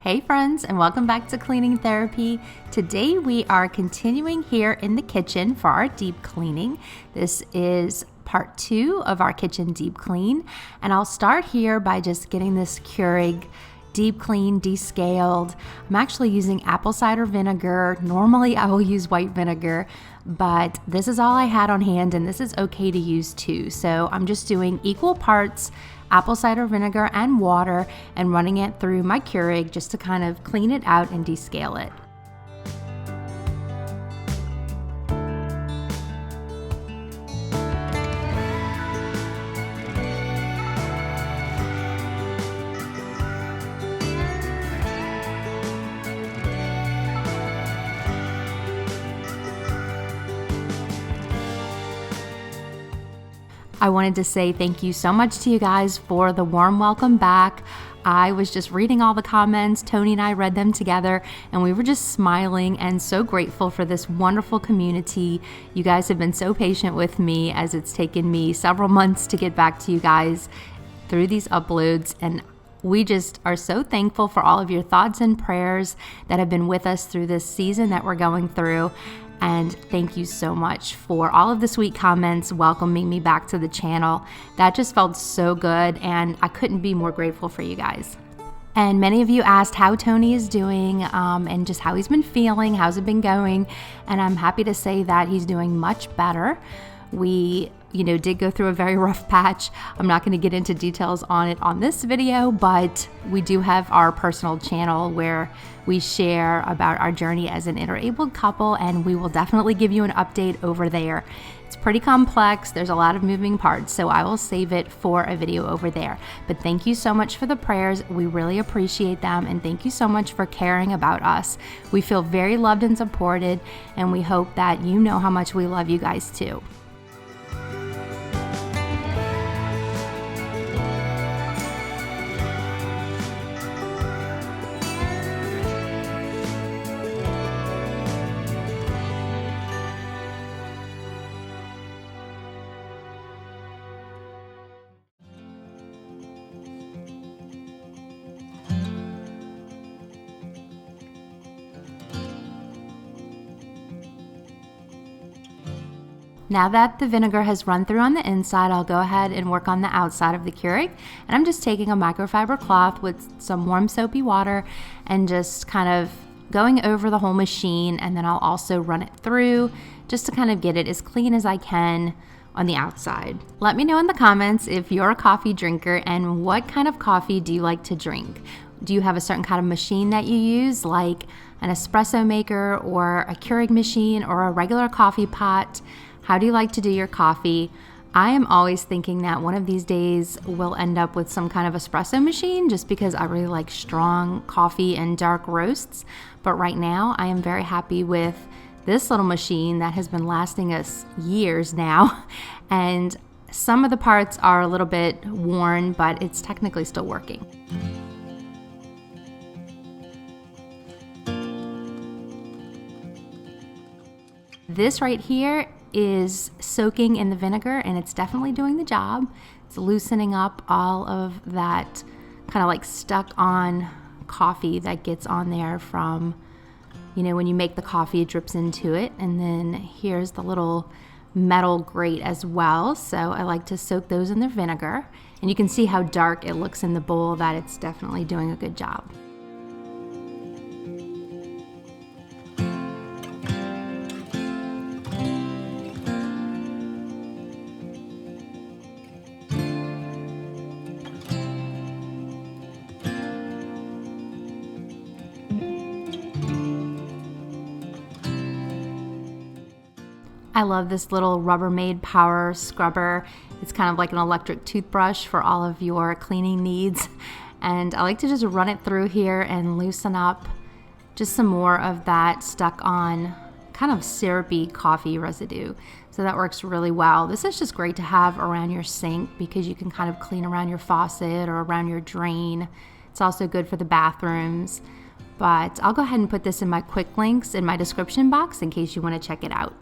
Hey friends, and welcome back to Cleaning Therapy. Today we are continuing here in the kitchen for our deep cleaning. This is part 2 of our kitchen deep clean, and I'll start here by just getting this Keurig deep clean, descaled. I'm actually using apple cider vinegar. Normally I will use white vinegar, but this is all I had on hand, and this is okay to use too. So I'm just doing equal parts apple cider vinegar and water and running it through my Keurig just to kind of clean it out and descale it. I wanted to say thank you so much to you guys for the warm welcome back. I was just reading all the comments. Tony and I read them together, and we were just smiling and so grateful for this wonderful community. You guys have been so patient with me as it's taken me several months to get back to you guys through these uploads, and we just are so thankful for all of your thoughts and prayers that have been with us through this season that we're going through. And thank you so much for all of the sweet comments welcoming me back to the channel. That just felt so good, and I couldn't be more grateful for you guys. And many of you asked how Tony is doing and just how he's been feeling, how's it been going, and I'm happy to say that he's doing much better. We did go through a very rough patch. I'm not going to get into details on it on this video, but we do have our personal channel where we share about our journey as an interabled couple, and we will definitely give you an update over there. It's pretty complex. There's a lot of moving parts, so I will save it for a video over there. But thank you so much for the prayers. We really appreciate them, and thank you so much for caring about us. We feel very loved and supported, and we hope that you know how much we love you guys too. Now that the vinegar has run through on the inside, I'll go ahead and work on the outside of the Keurig. And I'm just taking a microfiber cloth with some warm soapy water and just kind of going over the whole machine, and then I'll also run it through just to kind of get it as clean as I can on the outside. Let me know in the comments if you're a coffee drinker and what kind of coffee do you like to drink. Do you have a certain kind of machine that you use, like an espresso maker or a Keurig machine or a regular coffee pot? How do you like to do your coffee? I am always thinking that one of these days we'll end up with some kind of espresso machine just because I really like strong coffee and dark roasts. But right now I am very happy with this little machine that has been lasting us years now. And some of the parts are a little bit worn, but it's technically still working. This right here is soaking in the vinegar, and it's definitely doing the job. It's loosening up all of that kind of like stuck on coffee that gets on there from, when you make the coffee, it drips into it. And then here's the little metal grate as well. So I like to soak those in the vinegar, and you can see how dark it looks in the bowl, that it's definitely doing a good job. I love this little Rubbermaid power scrubber. It's kind of like an electric toothbrush for all of your cleaning needs. And I like to just run it through here and loosen up just some more of that stuck on kind of syrupy coffee residue. So that works really well. This is just great to have around your sink because you can kind of clean around your faucet or around your drain. It's also good for the bathrooms. But I'll go ahead and put this in my quick links in my description box in case you want to check it out.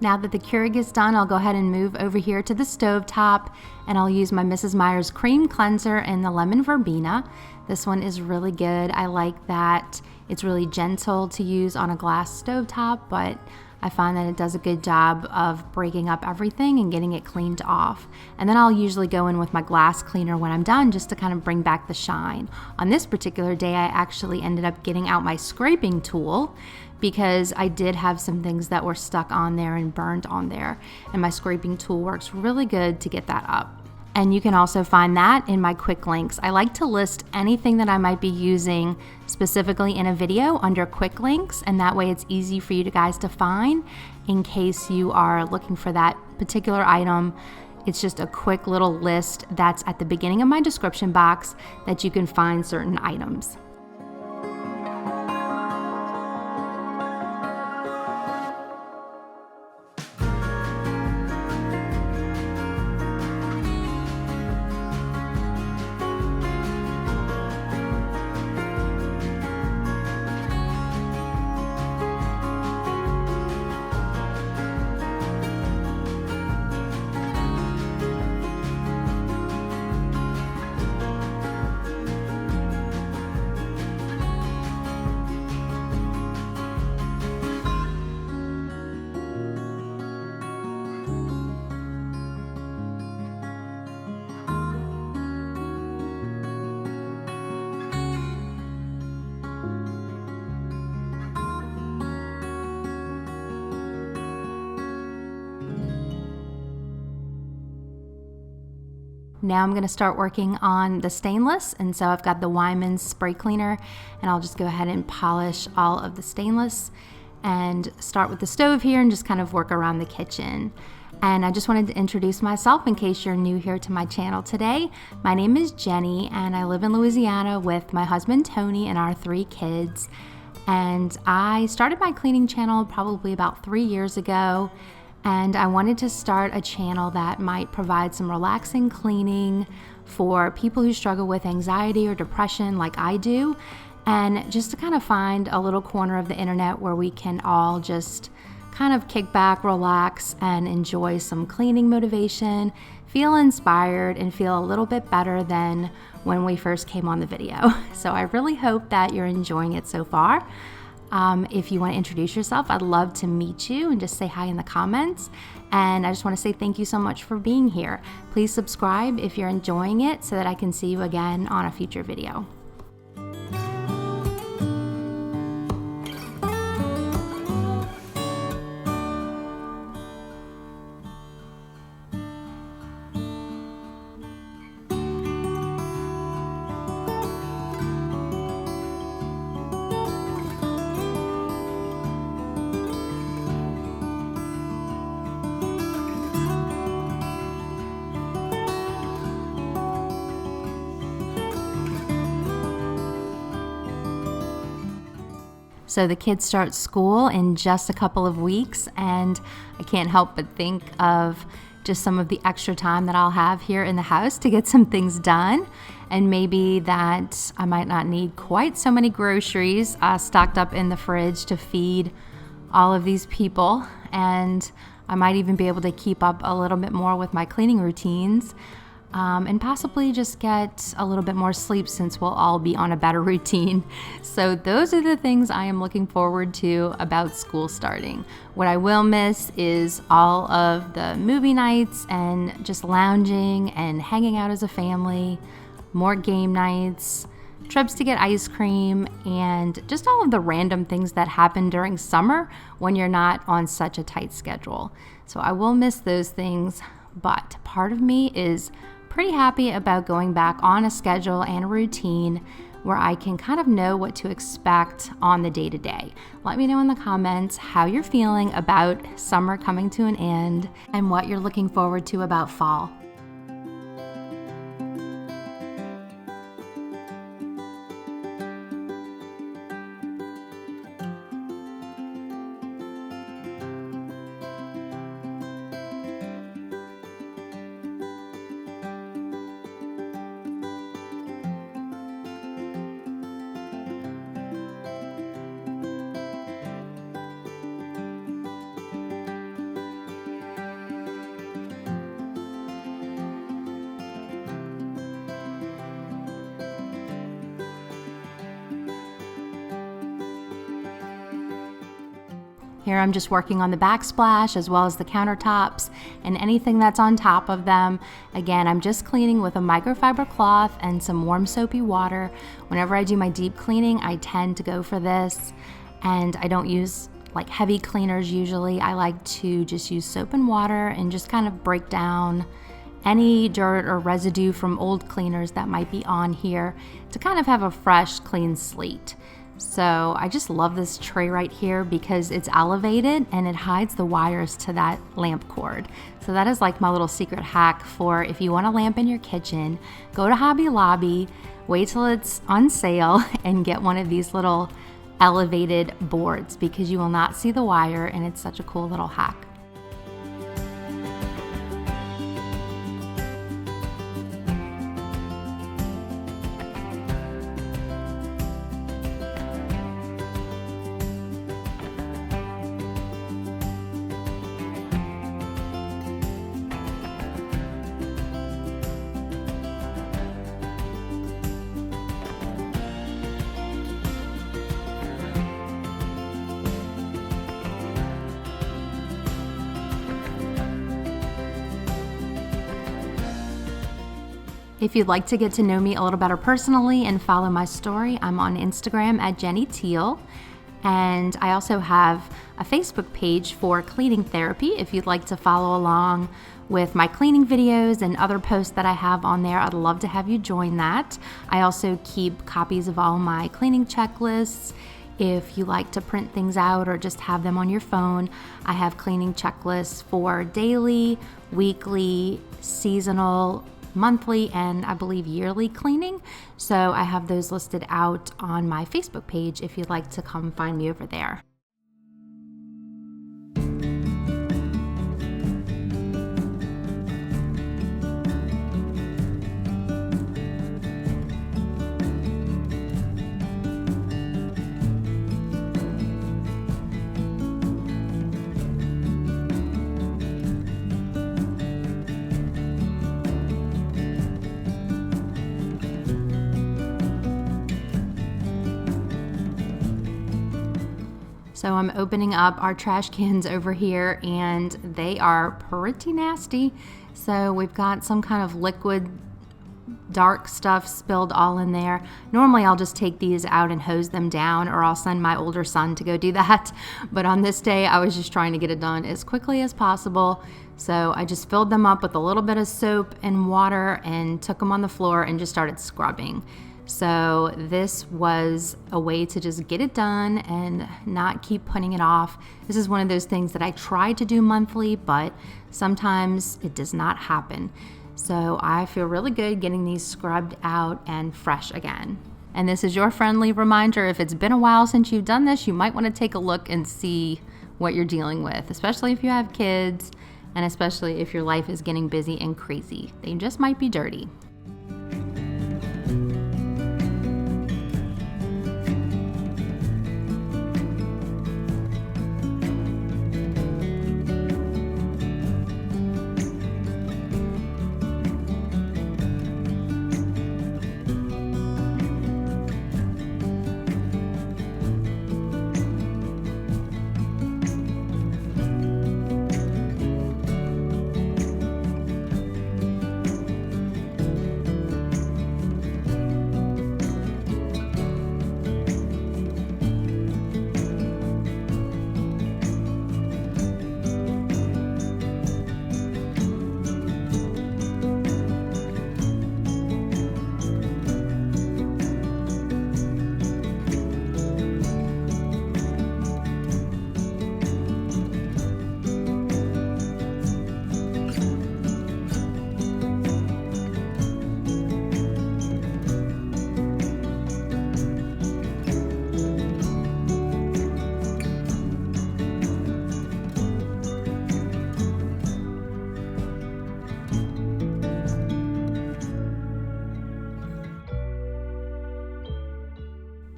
Now that the Keurig is done, I'll go ahead and move over here to the stovetop, and I'll use my Mrs. Meyer's cream cleanser in the lemon verbena. This one is really good. I like that it's really gentle to use on a glass stovetop, but I find that it does a good job of breaking up everything and getting it cleaned off. And then I'll usually go in with my glass cleaner when I'm done, just to kind of bring back the shine. On this particular day, I actually ended up getting out my scraping tool because I did have some things that were stuck on there and burned on there. And my scraping tool works really good to get that up. And you can also find that in my quick links. I like to list anything that I might be using specifically in a video under quick links, and that way it's easy for you guys to find in case you are looking for that particular item. It's just a quick little list that's at the beginning of my description box that you can find certain items. Now I'm going to start working on the stainless, and so I've got the Wyman's spray cleaner, and I'll just go ahead and polish all of the stainless and start with the stove here and just kind of work around the kitchen. And I just wanted to introduce myself in case you're new here to my channel today. My name is Jenny, and I live in Louisiana with my husband Tony and our 3 kids. And I started my cleaning channel probably about 3 years ago. And I wanted to start a channel that might provide some relaxing cleaning for people who struggle with anxiety or depression like I do, and just to kind of find a little corner of the internet where we can all just kind of kick back, relax, and enjoy some cleaning motivation, feel inspired, and feel a little bit better than when we first came on the video. So I really hope that you're enjoying it so far. If you want to introduce yourself, I'd love to meet you and just say hi in the comments. And I just want to say thank you so much for being here. Please subscribe if you're enjoying it so that I can see you again on a future video. So the kids start school in just a couple of weeks, and I can't help but think of just some of the extra time that I'll have here in the house to get some things done, and maybe that I might not need quite so many groceries stocked up in the fridge to feed all of these people, and I might even be able to keep up a little bit more with my cleaning routines. And possibly just get a little bit more sleep since we'll all be on a better routine. So those are the things I am looking forward to about school starting. What I will miss is all of the movie nights and just lounging and hanging out as a family, more game nights, trips to get ice cream, and just all of the random things that happen during summer when you're not on such a tight schedule. So I will miss those things, but part of me is pretty happy about going back on a schedule and a routine where I can kind of know what to expect on the day-to-day. Let me know in the comments how you're feeling about summer coming to an end and what you're looking forward to about fall. Here I'm just working on the backsplash as well as the countertops and anything that's on top of them. Again, I'm just cleaning with a microfiber cloth and some warm soapy water. Whenever I do my deep cleaning, I tend to go for this, and I don't use like heavy cleaners usually. I like to just use soap and water and just kind of break down any dirt or residue from old cleaners that might be on here to kind of have a fresh, clean slate. So I just love this tray right here because it's elevated and it hides the wires to that lamp cord. So that is like my little secret hack for if you want a lamp in your kitchen, go to Hobby Lobby, wait till it's on sale and get one of these little elevated boards because you will not see the wire, and it's such a cool little hack. If you'd like to get to know me a little better personally and follow my story, I'm on Instagram at Jenny Teel. And I also have a Facebook page for cleaning therapy if you'd like to follow along with my cleaning videos and other posts that I have on there. I'd love to have you join that. I also keep copies of all my cleaning checklists. If you like to print things out or just have them on your phone, I have cleaning checklists for daily, weekly, seasonal, monthly, and I believe yearly cleaning. So I have those listed out on my Facebook page if you'd like to come find me over there. So I'm opening up our trash cans over here and they are pretty nasty. So we've got some kind of liquid dark stuff spilled all in there. Normally I'll just take these out and hose them down, or I'll send my older son to go do that. But on this day I was just trying to get it done as quickly as possible. So I just filled them up with a little bit of soap and water and took them on the floor and just started scrubbing. So this was a way to just get it done and not keep putting it off. This is one of those things that I try to do monthly, but sometimes it does not happen. So I feel really good getting these scrubbed out and fresh again. And this is your friendly reminder, if it's been a while since you've done this, you might want to take a look and see what you're dealing with, especially if you have kids and especially if your life is getting busy and crazy. They just might be dirty.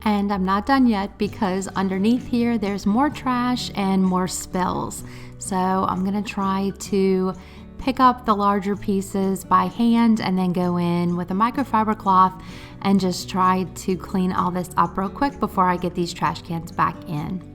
And I'm not done yet because underneath here there's more trash and more spills. So I'm gonna try to pick up the larger pieces by hand and then go in with a microfiber cloth and just try to clean all this up real quick before I get these trash cans back in.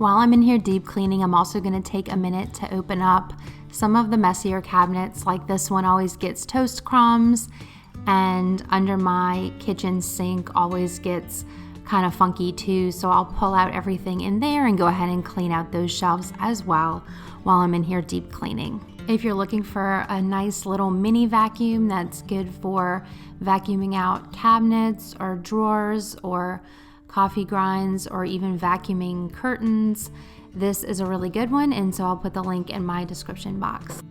While I'm in here deep cleaning, I'm also going to take a minute to open up some of the messier cabinets. Like this one always gets toast crumbs, and under my kitchen sink always gets kind of funky too. So I'll pull out everything in there and go ahead and clean out those shelves as well while I'm in here deep cleaning. If you're looking for a nice little mini vacuum that's good for vacuuming out cabinets or drawers or coffee grinds or even vacuuming curtains, this is a really good one, and so I'll put the link in my description box.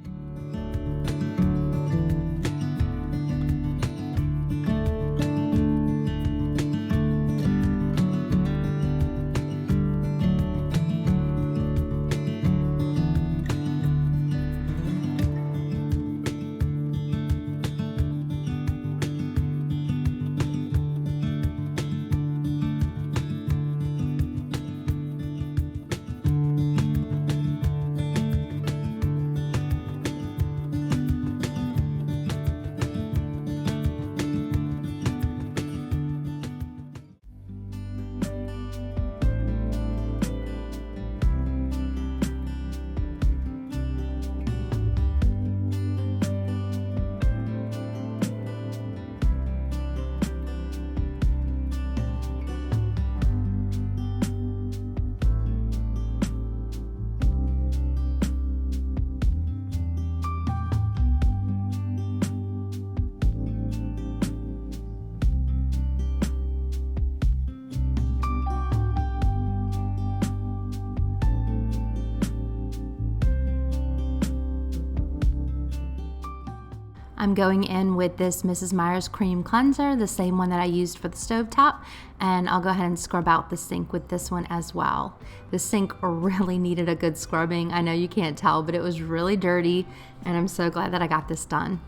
I'm going in with this Mrs. Meyer's cream cleanser, the same one that I used for the stovetop, and I'll go ahead and scrub out the sink with this one as well. The sink really needed a good scrubbing. I know you can't tell, but it was really dirty, and I'm so glad that I got this done.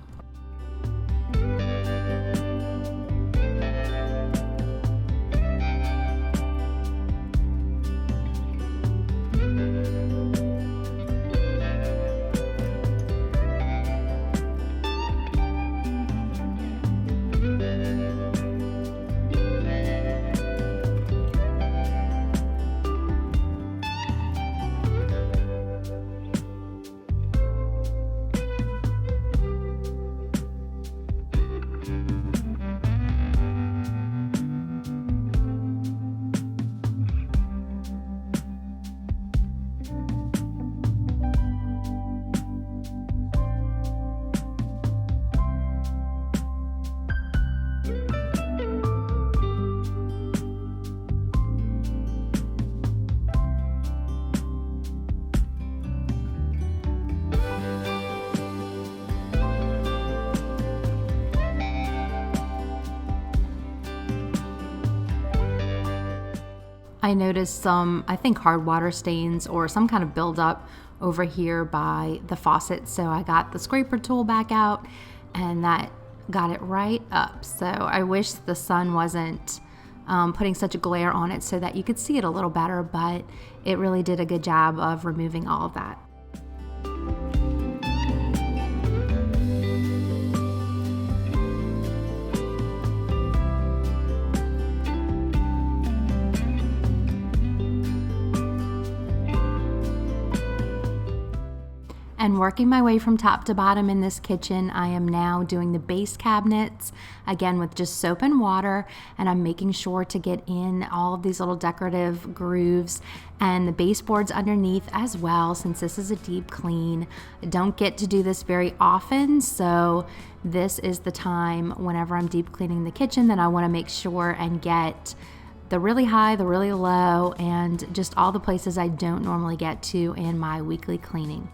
I noticed some, I think, hard water stains or some kind of buildup over here by the faucet. So I got the scraper tool back out and that got it right up. So I wish the sun wasn't putting such a glare on it so that you could see it a little better, but it really did a good job of removing all of that. And working my way from top to bottom in this kitchen, I am now doing the base cabinets, again with just soap and water, and I'm making sure to get in all of these little decorative grooves and the baseboards underneath as well, since this is a deep clean. I don't get to do this very often, so this is the time whenever I'm deep cleaning the kitchen that I want to make sure and get the really high, the really low, and just all the places I don't normally get to in my weekly cleaning.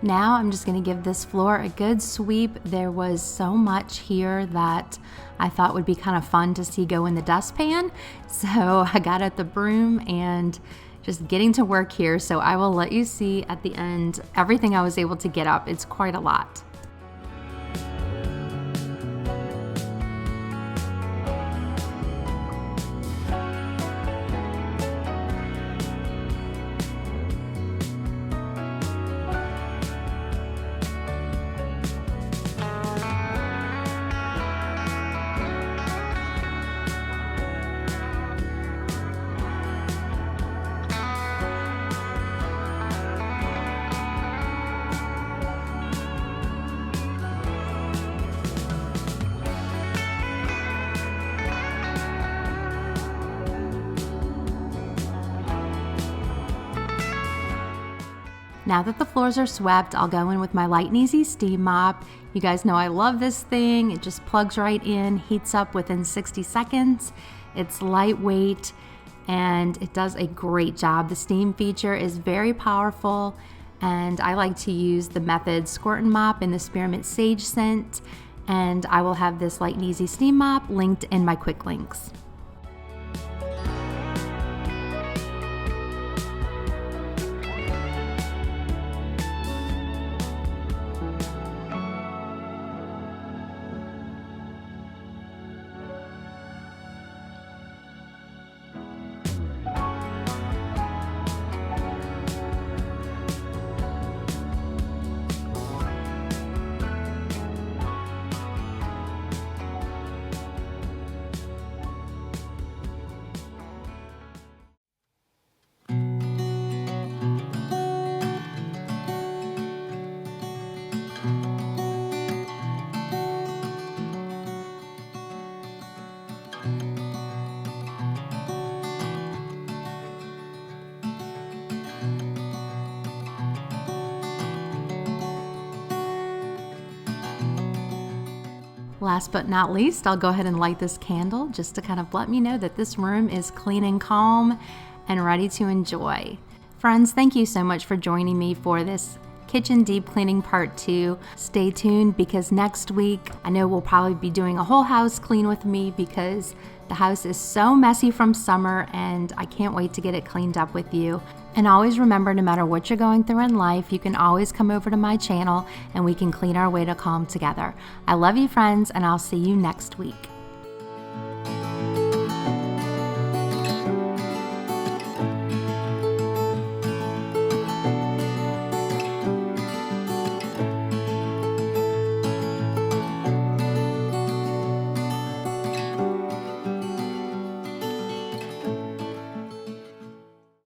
Now I'm just gonna give this floor a good sweep. There was so much here that I thought would be kind of fun to see go in the dustpan. So I got at the broom and just getting to work here. So I will let you see at the end everything I was able to get up. It's quite a lot. Now that the floors are swept, I'll go in with my Light and Easy steam mop. You guys know I love this thing. It just plugs right in, heats up within 60 seconds. It's lightweight and it does a great job. The steam feature is very powerful, and I like to use the Method Squirt and Mop in the Spearmint Sage scent, and I will have this Light and Easy steam mop linked in my quick links. Last but not least, I'll go ahead and light this candle just to kind of let me know that this room is clean and calm and ready to enjoy. Friends, thank you so much for joining me for this kitchen deep cleaning part 2. Stay tuned because next week I know we'll probably be doing a whole house clean with me because the house is so messy from summer and I can't wait to get it cleaned up with you. And always remember, no matter what you're going through in life, you can always come over to my channel and we can clean our way to calm together. I love you, friends, and I'll see you next week.